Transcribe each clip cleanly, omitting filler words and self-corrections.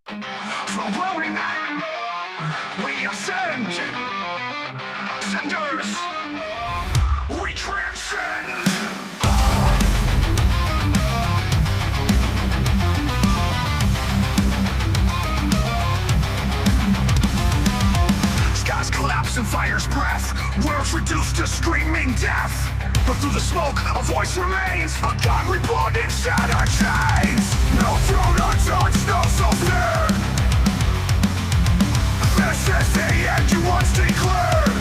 Floating, we ascend. Ascenders, we transcend. Skies collapse and fire's breath. Worlds reduced to screaming death. But through the smoke, a voice remains. A gun reborn in shattered chains. No throne untouched, no soul spared. This is the end you once declared.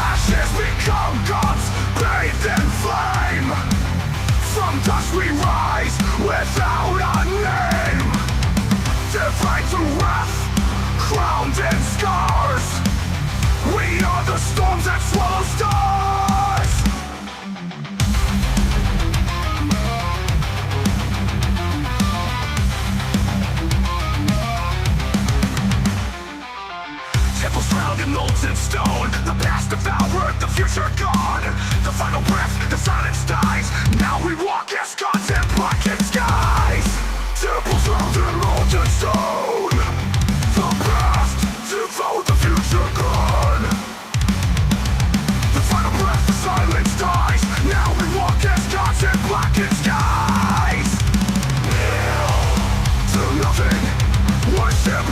Ashes become gods, bathed in flame. From dust we rise, without a name. Divide through wrath, crowned in scars. We are the storms that swallow stars. Temples drowned in molten stone. The past devoured, the future gone. The final breath, the silence dies. Now we walk as gods in blackened skies. Temples drowned in molten stone. The past devoured, the future gone. The final breath, the silence dies. Now we walk as gods in blackened skies. Kneel to nothing, worship